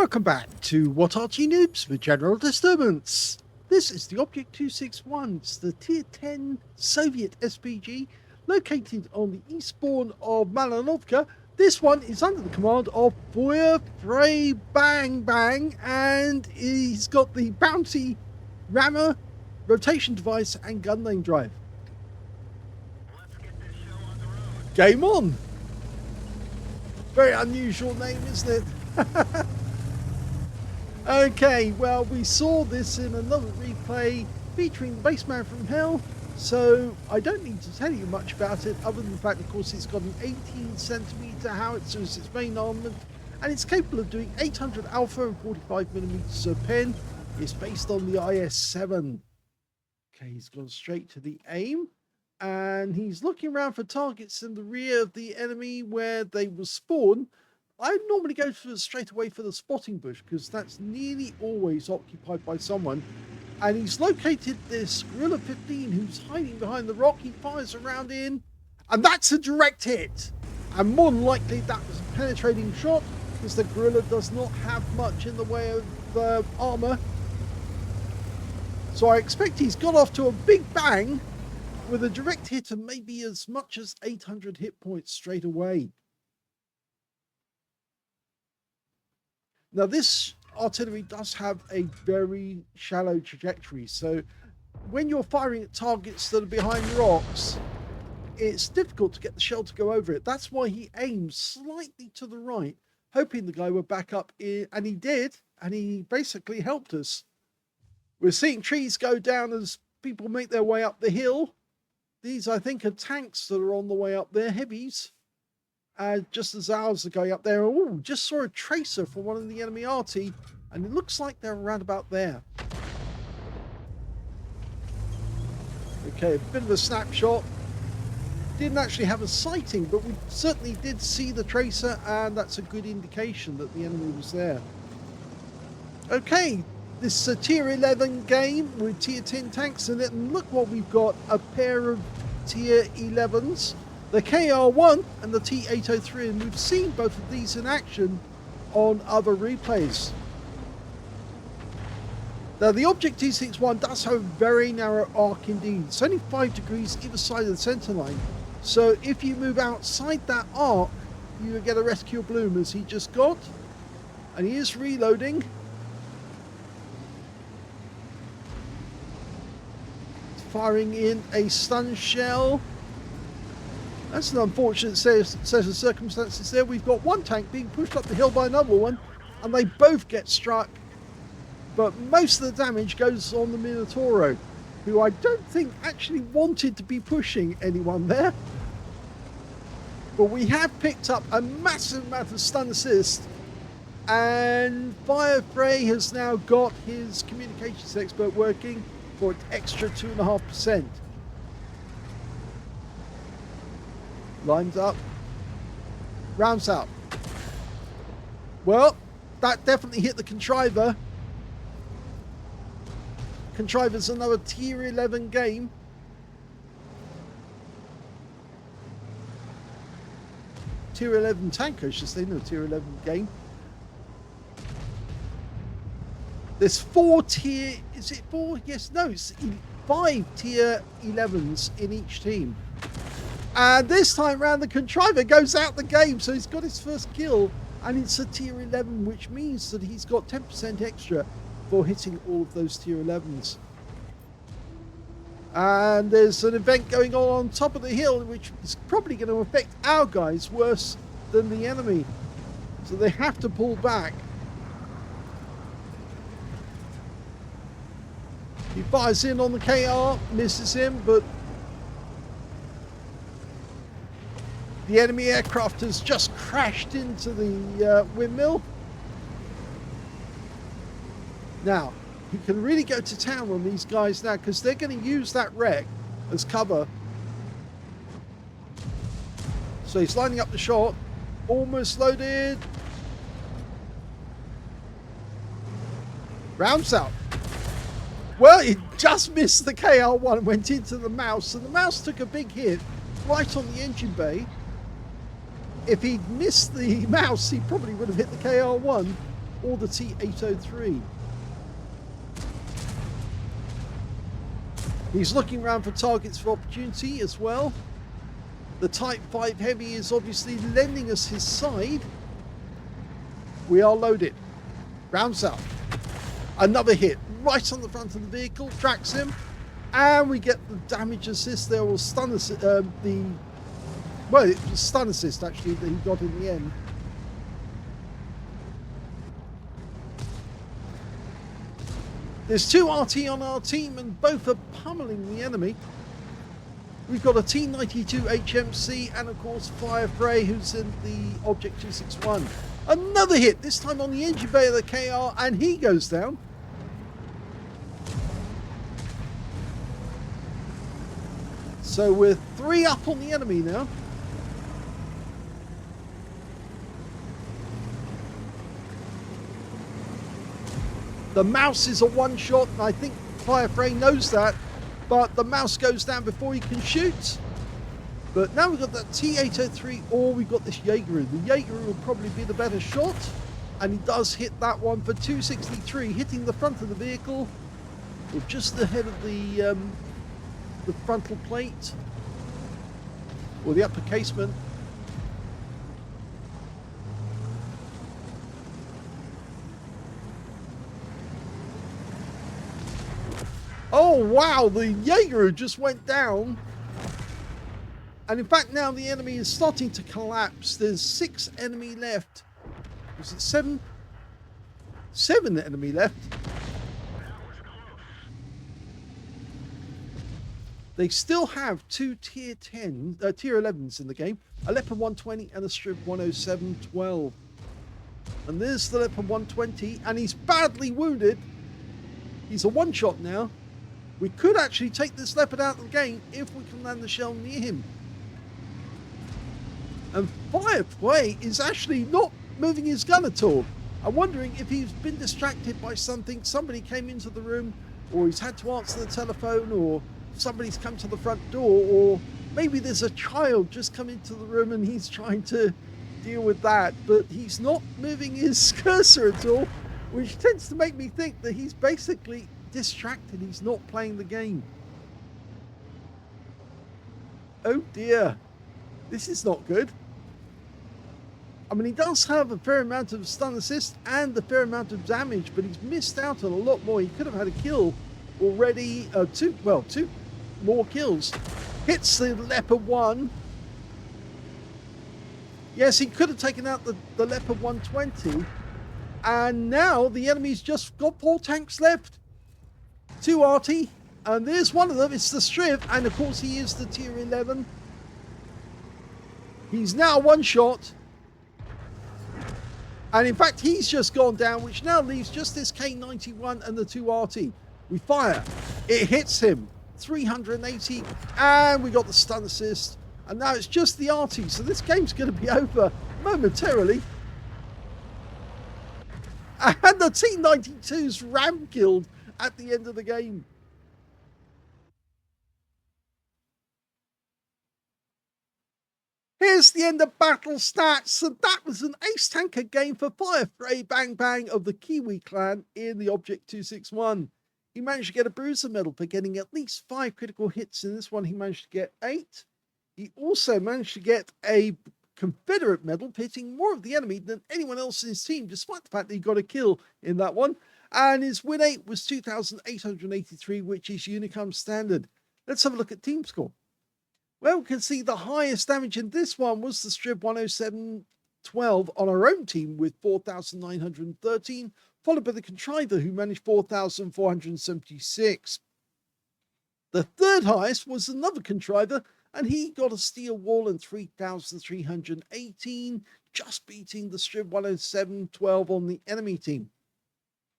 Welcome back to What Arty Noobs for General Disturbance. This is the Object 261, it's the Tier 10 Soviet SPG located on the eastbourne of Malinovka. This one is under the command of Feuer Frey Bang Bang, and he's got the bounty rammer, rotation device and gun lane drive. Let's get this show on the road. Game on! Very unusual name, isn't it? Okay, well, we saw this in another replay featuring the Baseman from Hell, so I don't need to tell you much about it other than the fact, of course, it's got an 18cm howitzer as its main armament, and it's capable of doing 800 alpha and 45mm of pen. It's based on the IS-7. Okay, he's gone straight to the aim, and he's looking around for targets in the rear of the enemy where they will spawn. I normally go straight away for the spotting bush because that's nearly always occupied by someone. And he's located this Gorilla 15 who's hiding behind the rock. He fires around in, and that's a direct hit. And more than likely that was a penetrating shot because the Gorilla does not have much in the way of armor. So I expect he's got off to a big bang with a direct hit and maybe as much as 800 hit points straight away. Now, this artillery does have a very shallow trajectory, so when you're firing at targets that are behind rocks, it's difficult to get the shell to go over it. That's why he aims slightly to the right, hoping the guy would back up in, and he did, and he basically helped us. We're seeing trees go down as people make their way up the hill. These, I think, are tanks that are on the way up there, heavies. Just as ours are going up there. Oh, just saw a tracer from one of the enemy Arty, and it looks like they're around about there. Okay, a bit of a snapshot. Didn't actually have a sighting, but we certainly did see the tracer, and that's a good indication that the enemy was there. Okay, this is a tier 11 game with tier 10 tanks in it, and look what we've got, a pair of tier 11s. The KR1 and the T803, and we've seen both of these in action on other replays. Now, the Object 261 does have a very narrow arc indeed. It's only 5 degrees either side of the center line. So if you move outside that arc, you get a rescue bloom as he just got. And he is reloading. Firing in a stun shell. That's an unfortunate set of circumstances there. We've got one tank being pushed up the hill by another one, and they both get struck. But most of the damage goes on the Minotauro, who I don't think actually wanted to be pushing anyone there. But we have picked up a massive amount of stun assist, and Feuer Frey has now got his communications expert working for an extra 2.5%. Lines up. Rounds out. Well, that definitely hit the contriver. Contriver's another tier 11 game. Tier 11 tank, I should say, no, tier 11 game. There's 4 tier, is it 4? Yes, no, it's 5 tier 11s in each team. And this time round, the contriver goes out the game, so he's got his first kill, and it's a tier 11, which means that he's got 10% extra for hitting all of those tier 11s. And there's an event going on top of the hill, which is probably going to affect our guys worse than the enemy. So they have to pull back. He fires in on the KR, misses him, but the enemy aircraft has just crashed into the windmill. Now, he can really go to town on these guys now because they're going to use that wreck as cover. So he's lining up the shot. Almost loaded. Rounds out. Well, he just missed the KR1 and went into the mouse, and the mouse took a big hit right on the engine bay. If he'd missed the mouse, he probably would have hit the KR1 or the T803. He's looking around for targets for opportunity as well. The Type 5 Heavy is obviously lending us his side. We are loaded. Rounds up. Another hit right on the front of the vehicle, tracks him, and we get the damage assist there, or stun assist, it was stun assist actually that he got in the end. There's 2 RT on our team and both are pummeling the enemy. We've got a T92 HMC and of course Firefray, who's in the Object 261. Another hit, this time on the engine bay of the KR, and he goes down. So we're 3 up on the enemy now. The mouse is a one-shot, and I think Firefray knows that, but the mouse goes down before he can shoot. But now we've got that T803, or we've got this Jaeger. The Jaeger will probably be the better shot, and he does hit that one for 263, hitting the front of the vehicle, or just ahead of the frontal plate, or the upper casement. Oh wow, the Jaeger just went down. And in fact now the enemy is starting to collapse. There's 6 enemy left. Was it 7? 7 enemy left. They still have 2 tier 11s in the game. A Leopard 120 and a Strib 107-12. And there's the Leopard 120, and he's badly wounded. He's a one-shot now. We could actually take this Leopard out of the game if we can land the shell near him. And Firefly is actually not moving his gun at all. I'm wondering if he's been distracted by something. Somebody came into the room, or he's had to answer the telephone, or somebody's come to the front door, or maybe there's a child just come into the room and he's trying to deal with that. But he's not moving his cursor at all, which tends to make me think that he's basically distracted. He's not playing the game. Oh dear, this is not good. I mean, he does have a fair amount of stun assist and a fair amount of damage, but he's missed out on a lot more. He could have had a kill already. 2 more kills. Hits the Leopard 1. Yes, he could have taken out the Leopard 120. And now the enemy's just got 4 tanks left. 2 Arty. And there's one of them. It's the Striv. And of course he is the tier 11. He's now one shot. And in fact, he's just gone down, which now leaves just this K91 and the 2 Arty. We fire. It hits him. 380. And we got the stun assist. And now it's just the Arty. So this game's going to be over momentarily. And the T92's ram killed at the end of the game. Here's the end of battle stats, and that was an ace tanker game for Firefray Bang Bang of the KIWI clan in the Object 261. He managed to get a bruiser medal for getting at least 5 critical hits. In this one, he managed to get 8. He also managed to get a Confederate medal for hitting more of the enemy than anyone else in his team, despite the fact that he got a kill in that one. And his win 8 was 2,883, which is Unicum standard. Let's have a look at team score. Well, we can see the highest damage in this one was the Strib 107-12 on our own team with 4,913, followed by the Contriver, who managed 4,476. The third highest was another Contriver, and he got a steel wall and 3,318, just beating the Strib 107-12 on the enemy team.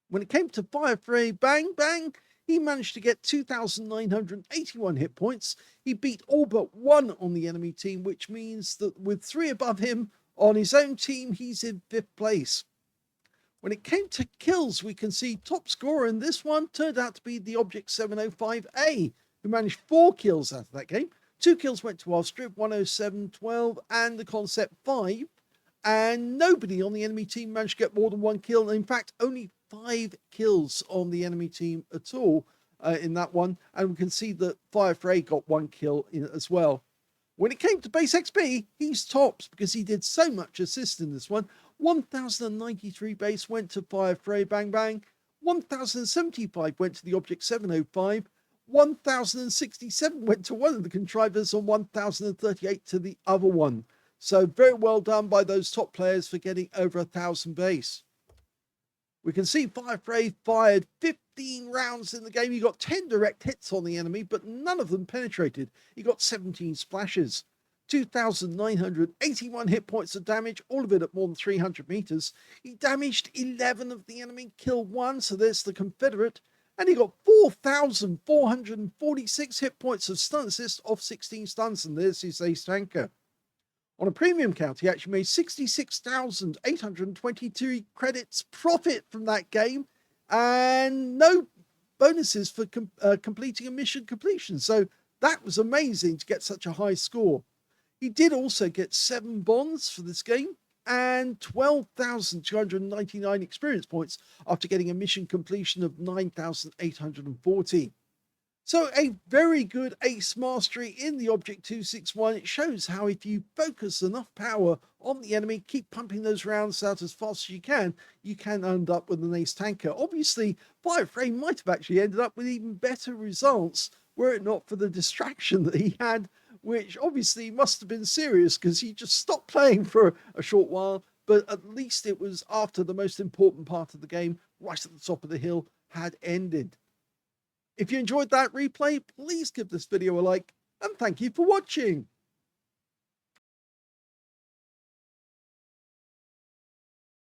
When it came to Firefray Bang Bang, he managed to get 2,981 hit points. He beat all but 1 on the enemy team, which means that with 3 above him on his own team, he's in 5th place. When it came to kills, we can see top scorer in this one turned out to be the Object 705A, who managed 4 kills out of that game. 2 kills went to our Strib 107-12 and the Concept 5. and nobody on the enemy team managed to get more than 1 kill. In fact, only 5 kills on the enemy team at all in that one. And we can see that Firefray got 1 kill in it as well. When it came to base XP, he's tops because he did so much assist in this one. 1,093 base went to Firefray, bang bang. 1,075 went to the Object 705. 1,067 went to one of the contrivers, and 1,038 to the other one. So very well done by those top players for getting over 1,000 base. We can see Firefray fired 15 rounds in the game. He got 10 direct hits on the enemy, but none of them penetrated. He got 17 splashes, 2,981 hit points of damage, all of it at more than 300 meters. He damaged 11 of the enemy, killed 1, so there's the Confederate, and he got 4,446 hit points of stun assist off 16 stuns, and there's his ace tanker. On a premium count, he actually made 66,822 credits profit from that game, and no bonuses for completing a mission completion. So that was amazing to get such a high score. He did also get 7 bonds for this game and 12,299 experience points after getting a mission completion of 9,840. So a very good ace mastery in the Object 261. It shows how if you focus enough power on the enemy, keep pumping those rounds out as fast as you can end up with an ace tanker. Obviously, Firefray might have actually ended up with even better results were it not for the distraction that he had, which obviously must have been serious because he just stopped playing for a short while, but at least it was after the most important part of the game, right at the top of the hill, had ended. If you enjoyed that replay, please give this video a like, and thank you for watching.